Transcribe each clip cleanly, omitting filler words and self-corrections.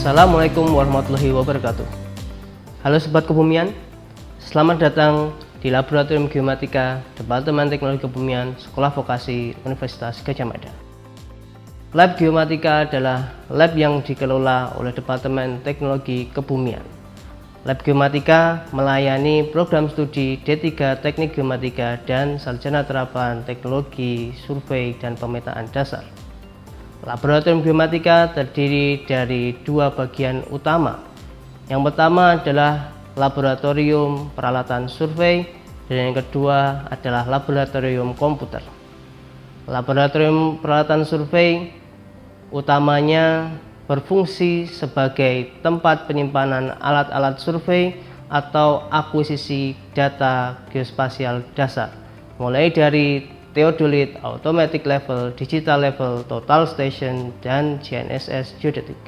Assalamualaikum warahmatullahi wabarakatuh. Halo Sobat Kebumian, selamat datang di Laboratorium Geomatika Departemen Teknologi Kebumian Sekolah Vokasi Universitas Gadjah Mada. Lab Geomatika adalah lab yang dikelola oleh Departemen Teknologi Kebumian. Lab Geomatika melayani program studi D3 Teknik Geomatika dan Sarjana Terapan Teknologi Survei dan Pemetaan Dasar. Laboratorium Geomatika terdiri dari dua bagian utama. Yang pertama adalah laboratorium peralatan survei dan yang kedua adalah laboratorium komputer. Laboratorium peralatan survei utamanya berfungsi sebagai tempat penyimpanan alat-alat survei atau akuisisi data geospasial dasar, mulai dari theodolite, automatic level, digital level, total station, dan GNSS geodetic.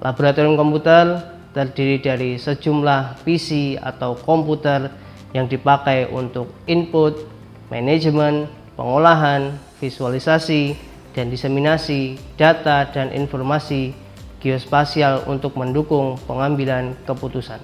Laboratorium komputer terdiri dari sejumlah PC atau komputer yang dipakai untuk input, manajemen, pengolahan, visualisasi, dan diseminasi data dan informasi geospasial untuk mendukung pengambilan keputusan.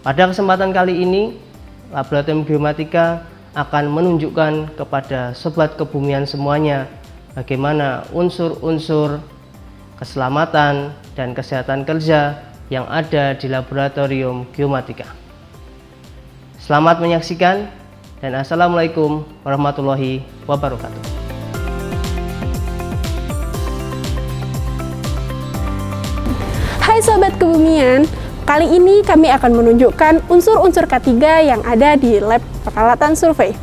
Pada kesempatan kali ini, Laboratorium Geomatika akan menunjukkan kepada Sobat Kebumian semuanya bagaimana unsur-unsur keselamatan dan kesehatan kerja yang ada di Laboratorium Geomatika. Selamat menyaksikan dan Assalamualaikum warahmatullahi wabarakatuh. Hai Sobat Kebumian, kali ini kami akan menunjukkan unsur-unsur K3 yang ada di lab peralatan survei.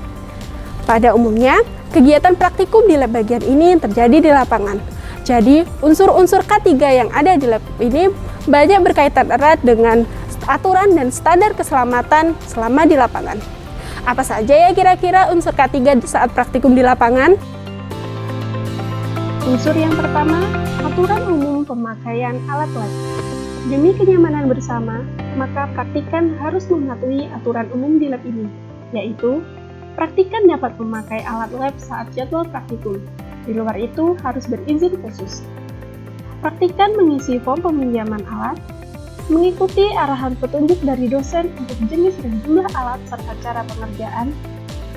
Pada umumnya, kegiatan praktikum di lab bagian ini terjadi di lapangan. Jadi, unsur-unsur K3 yang ada di lab ini banyak berkaitan erat dengan aturan dan standar keselamatan selama di lapangan. Apa saja ya kira-kira unsur K3 saat praktikum di lapangan? Unsur yang pertama, aturan umum pemakaian alat lab. Demi kenyamanan bersama, maka praktikan harus mematuhi aturan umum di lab ini, yaitu praktikan dapat memakai alat lab saat jadwal praktikum. Di luar itu harus berizin khusus. Praktikan mengisi form peminjaman alat, mengikuti arahan petunjuk dari dosen untuk jenis dan jumlah alat serta cara pengerjaan,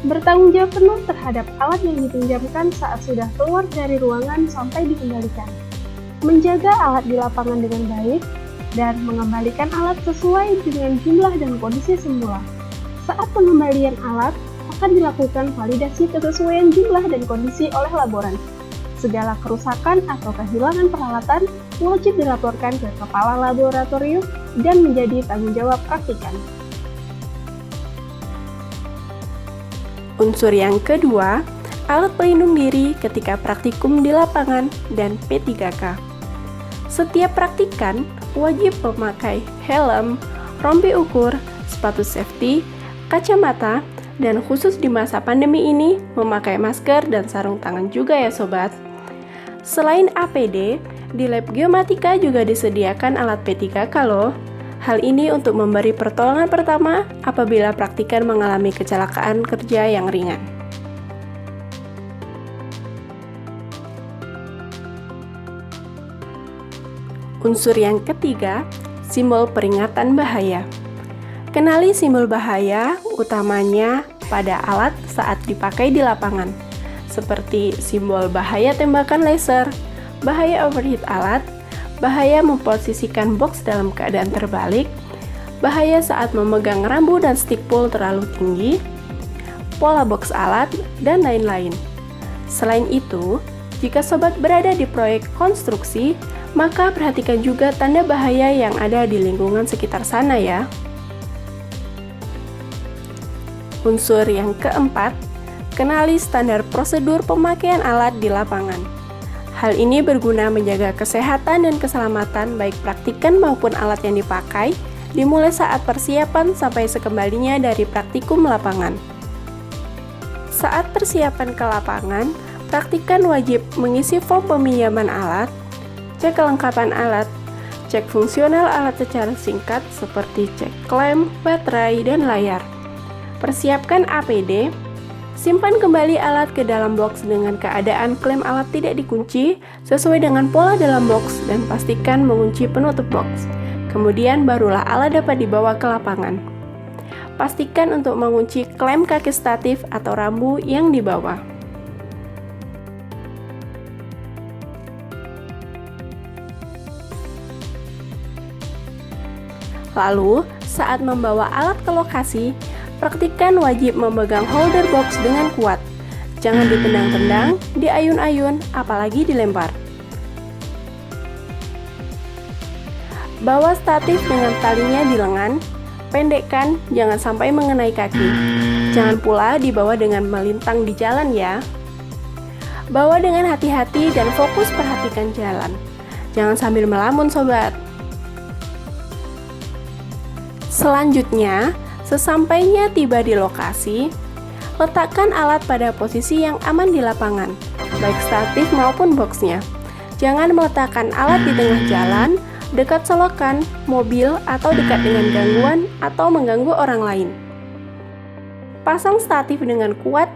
bertanggung jawab penuh terhadap alat yang dipinjamkan saat sudah keluar dari ruangan sampai dikembalikan, menjaga alat di lapangan dengan baik, dan mengembalikan alat sesuai dengan jumlah dan kondisi semula. Saat pengembalian alat, akan dilakukan validasi kesesuaian jumlah dan kondisi oleh laboran. Segala kerusakan atau kehilangan peralatan wajib dilaporkan ke kepala laboratorium dan menjadi tanggung jawab praktikan. Unsur yang kedua, alat pelindung diri ketika praktikum di lapangan dan P3K. Setiap praktikan wajib memakai helm, rompi ukur, sepatu safety, kacamata, dan khusus di masa pandemi ini memakai masker dan sarung tangan juga ya sobat. Selain APD, di lab geomatika juga disediakan alat P3K loh. Hal ini untuk memberi pertolongan pertama apabila praktikan mengalami kecelakaan kerja yang ringan. Unsur yang ketiga, simbol peringatan bahaya. Kenali simbol bahaya utamanya pada alat saat dipakai di lapangan, seperti simbol bahaya tembakan laser, bahaya overheat alat, bahaya memposisikan box dalam keadaan terbalik, bahaya saat memegang rambu dan stick pull terlalu tinggi, pola box alat, dan lain-lain. Selain itu, jika sobat berada di proyek konstruksi, maka perhatikan juga tanda bahaya yang ada di lingkungan sekitar sana ya. Unsur yang keempat, kenali standar prosedur pemakaian alat di lapangan. Hal ini berguna menjaga kesehatan dan keselamatan baik praktikan maupun alat yang dipakai, dimulai saat persiapan sampai sekembalinya dari praktikum lapangan. Saat persiapan ke lapangan, praktikan wajib mengisi form peminjaman alat, cek kelengkapan alat, cek fungsional alat secara singkat seperti cek klem, baterai, dan layar. Persiapkan APD, Simpan kembali alat ke dalam box dengan keadaan klem alat tidak dikunci sesuai dengan pola dalam box dan pastikan mengunci penutup box. Kemudian barulah alat dapat dibawa ke lapangan. Pastikan untuk mengunci klem kaki statif atau rambu yang dibawa. Lalu, saat membawa alat ke lokasi, praktikkan wajib memegang holder box dengan kuat. Jangan ditendang-tendang, diayun-ayun, apalagi dilempar. Bawa statif dengan talinya di lengan, pendekkan, jangan sampai mengenai kaki. Jangan pula dibawa dengan melintang di jalan ya. Bawa dengan hati-hati dan fokus perhatikan jalan. Jangan sambil melamun sobat. Selanjutnya, sesampainya tiba di lokasi, letakkan alat pada posisi yang aman di lapangan, baik statif maupun boxnya. Jangan meletakkan alat di tengah jalan, dekat selokan, mobil, atau dekat dengan gangguan atau mengganggu orang lain. Pasang statif dengan kuat,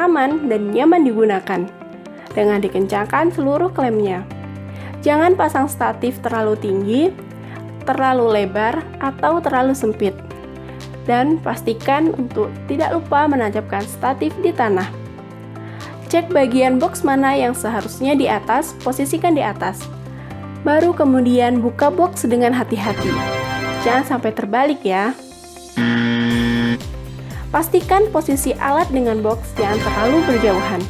aman, dan nyaman digunakan, dengan dikencangkan seluruh klemnya. Jangan pasang statif terlalu tinggi, terlalu lebar, atau terlalu sempit. Dan pastikan untuk tidak lupa menancapkan statif di tanah. Cek bagian box mana yang seharusnya di atas, posisikan di atas. Baru kemudian buka box dengan hati-hati. Jangan sampai terbalik ya. Pastikan posisi alat dengan box jangan terlalu berjauhan.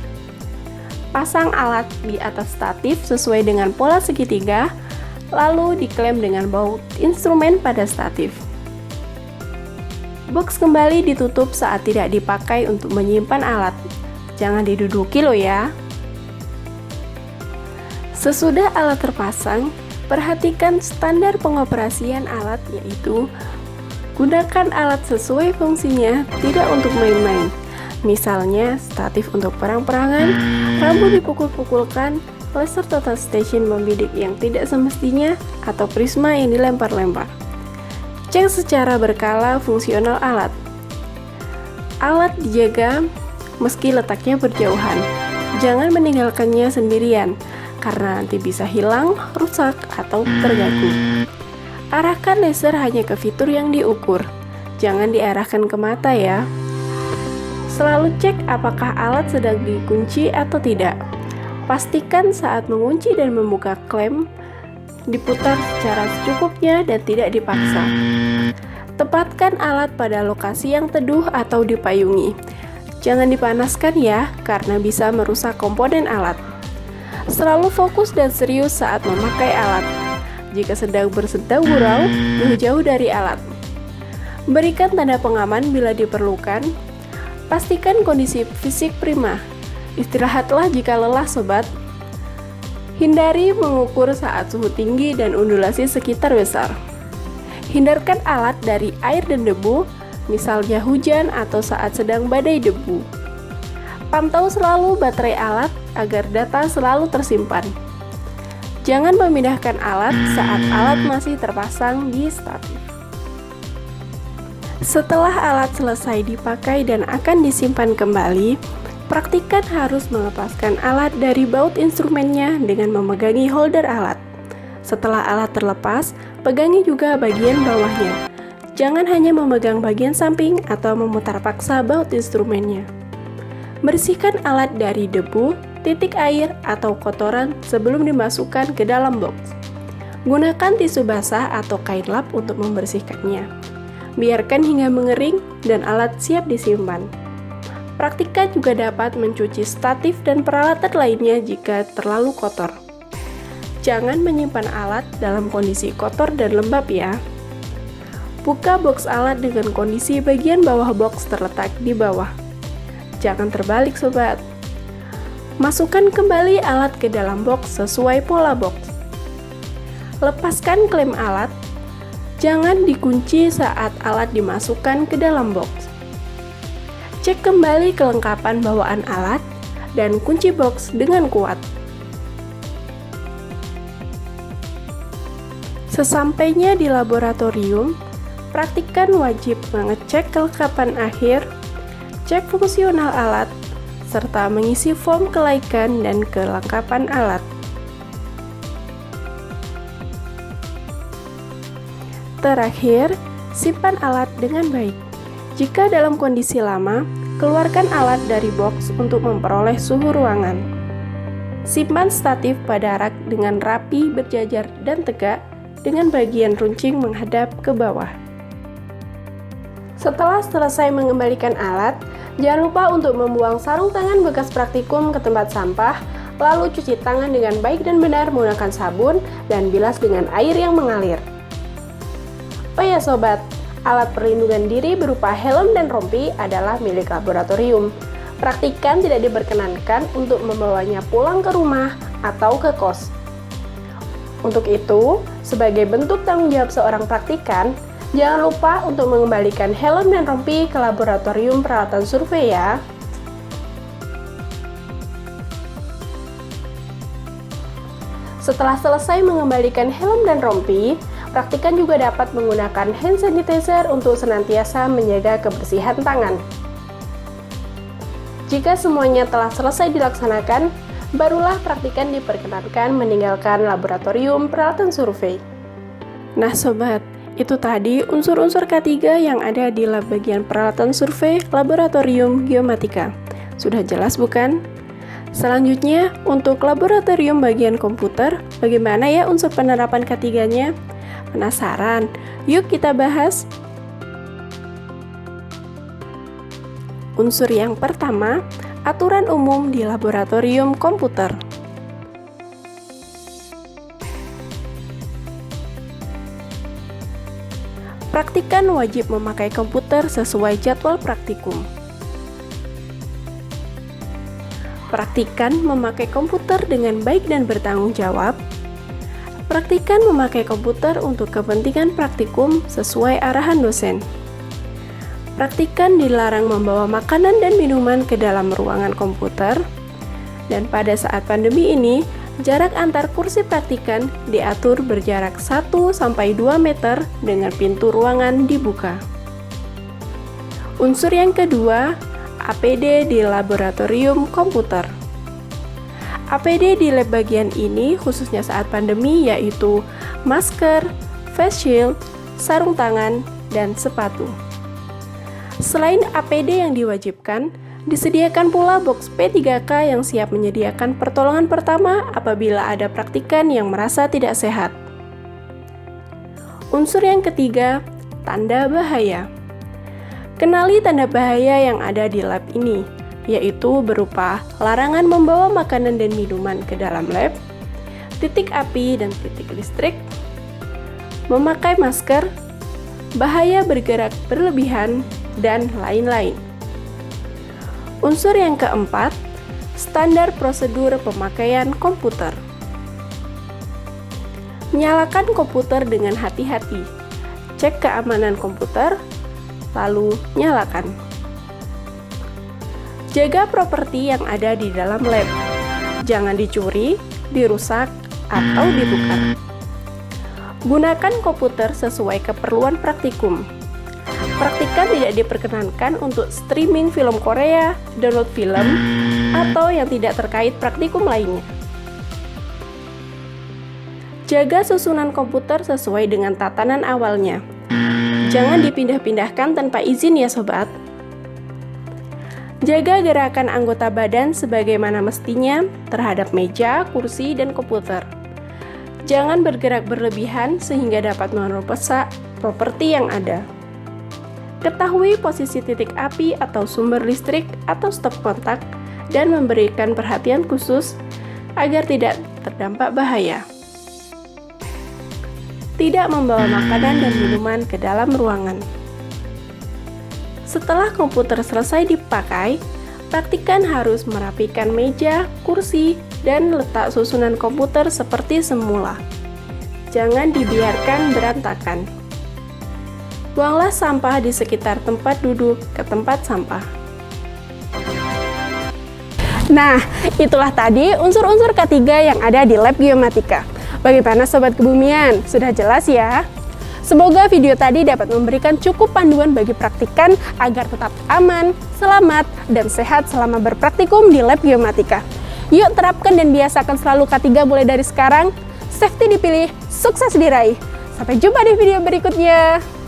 Pasang alat di atas statif sesuai dengan pola segitiga, lalu diklem dengan baut instrumen pada statif. Box kembali ditutup saat tidak dipakai untuk menyimpan alat. Jangan diduduki loh ya. Sesudah alat terpasang, perhatikan standar pengoperasian alat, yaitu gunakan alat sesuai fungsinya, tidak untuk main-main. Misalnya statif untuk perang-perangan, rambu dipukul-pukulkan, laser total station membidik yang tidak semestinya, atau prisma yang dilempar-lempar. Cek secara berkala fungsional alat. Alat dijaga meski letaknya berjauhan. Jangan meninggalkannya sendirian, karena nanti bisa hilang, rusak, atau terganggu. Arahkan laser hanya ke fitur yang diukur. Jangan diarahkan ke mata ya. Selalu cek apakah alat sedang dikunci atau tidak. Pastikan saat mengunci dan membuka klem, diputar secara secukupnya dan tidak dipaksa. Tepatkan alat pada lokasi yang teduh atau dipayungi. Jangan dipanaskan ya, karena bisa merusak komponen alat. Selalu fokus dan serius saat memakai alat. Jika sedang bersedang gurau, jauh-jauh dari alat. Berikan tanda pengaman bila diperlukan. Pastikan kondisi fisik prima. Istirahatlah jika lelah sobat. Hindari mengukur saat suhu tinggi dan undulasi sekitar besar. Hindarkan alat dari air dan debu, misalnya hujan atau saat sedang badai debu. Pantau selalu baterai alat agar data selalu tersimpan. Jangan memindahkan alat saat alat masih terpasang di statif. Setelah alat selesai dipakai dan akan disimpan kembali, praktikkan harus melepaskan alat dari baut instrumennya dengan memegangi holder alat. Setelah alat terlepas, pegangi juga bagian bawahnya. Jangan hanya memegang bagian samping atau memutar paksa baut instrumennya. Bersihkan alat dari debu, titik air, atau kotoran sebelum dimasukkan ke dalam box. Gunakan tisu basah atau kain lap untuk membersihkannya. Biarkan hingga mengering dan alat siap disimpan. Praktikkan juga dapat mencuci statif dan peralatan lainnya jika terlalu kotor. Jangan menyimpan alat dalam kondisi kotor dan lembab ya. Buka box alat dengan kondisi bagian bawah box terletak di bawah. Jangan terbalik sobat. Masukkan kembali alat ke dalam box sesuai pola box. Lepaskan klem alat. Jangan dikunci saat alat dimasukkan ke dalam box. Cek kembali kelengkapan bawaan alat dan kunci box dengan kuat. Sesampainya di laboratorium, praktikkan wajib mengecek kelengkapan akhir, cek fungsional alat, serta mengisi form kelaikan dan kelengkapan alat. Terakhir, simpan alat dengan baik. Jika dalam kondisi lama, keluarkan alat dari box untuk memperoleh suhu ruangan. Simpan statif pada rak dengan rapi, berjajar, dan tegak dengan bagian runcing menghadap ke bawah. Setelah selesai mengembalikan alat, jangan lupa untuk membuang sarung tangan bekas praktikum ke tempat sampah, lalu cuci tangan dengan baik dan benar menggunakan sabun dan bilas dengan air yang mengalir. Oh ya sobat, alat perlindungan diri berupa helm dan rompi adalah milik laboratorium. Praktikan tidak diperkenankan untuk membawanya pulang ke rumah atau ke kos. Untuk itu, sebagai bentuk tanggung jawab seorang praktikan, jangan lupa untuk mengembalikan helm dan rompi ke laboratorium peralatan survei ya. Setelah selesai mengembalikan helm dan rompi, praktikan juga dapat menggunakan hand sanitizer untuk senantiasa menjaga kebersihan tangan. Jika semuanya telah selesai dilaksanakan, barulah praktikan diperkenankan meninggalkan laboratorium peralatan survei. Nah sobat, itu tadi unsur-unsur K3 yang ada di lab bagian peralatan survei Laboratorium Geomatika. Sudah jelas bukan? Selanjutnya, untuk laboratorium bagian komputer, bagaimana ya unsur penerapan K3-nya? Penasaran? Yuk kita bahas. Unsur yang pertama, aturan umum di laboratorium komputer. Praktikan wajib memakai komputer sesuai jadwal praktikum. Praktikan memakai komputer dengan baik dan bertanggung jawab. Praktikan memakai komputer untuk kepentingan praktikum sesuai arahan dosen. Praktikan dilarang membawa makanan dan minuman ke dalam ruangan komputer. Dan pada saat pandemi ini, jarak antar kursi praktikan diatur berjarak 1-2 meter dengan pintu ruangan dibuka. Unsur yang kedua, APD di laboratorium komputer. APD di lab bagian ini khususnya saat pandemi yaitu masker, face shield, sarung tangan, dan sepatu. Selain APD yang diwajibkan, disediakan pula box P3K yang siap menyediakan pertolongan pertama apabila ada praktikan yang merasa tidak sehat. Unsur yang ketiga, tanda bahaya. Kenali tanda bahaya yang ada di lab ini, yaitu berupa larangan membawa makanan dan minuman ke dalam lab, titik api dan titik listrik, memakai masker, bahaya bergerak berlebihan, dan lain-lain. Unsur yang keempat, standar prosedur pemakaian komputer. Nyalakan komputer dengan hati-hati. Cek keamanan komputer, lalu nyalakan. Jaga properti yang ada di dalam lab. Jangan dicuri, dirusak, atau ditukar. Gunakan komputer sesuai keperluan praktikum. Praktikan tidak diperkenankan untuk streaming film Korea, download film, atau yang tidak terkait praktikum lainnya. Jaga susunan komputer sesuai dengan tatanan awalnya. Jangan dipindah-pindahkan tanpa izin ya sobat. Jaga gerakan anggota badan sebagaimana mestinya terhadap meja, kursi, dan komputer. Jangan bergerak berlebihan sehingga dapat merusak properti yang ada. Ketahui posisi titik api atau sumber listrik atau stop kontak dan memberikan perhatian khusus agar tidak terdampak bahaya. Tidak membawa makanan dan minuman ke dalam ruangan. Setelah komputer selesai dipakai, praktikan harus merapikan meja, kursi, dan letak susunan komputer seperti semula. Jangan dibiarkan berantakan. Buanglah sampah di sekitar tempat duduk ke tempat sampah. Nah, itulah tadi unsur-unsur K3 yang ada di lab geomatika. Bagaimana sobat kebumian? Sudah jelas ya? Semoga video tadi dapat memberikan cukup panduan bagi praktikan agar tetap aman, selamat, dan sehat selama berpraktikum di lab geomatika. Yuk terapkan dan biasakan selalu K3 mulai dari sekarang. Safety dipilih, sukses diraih. Sampai jumpa di video berikutnya.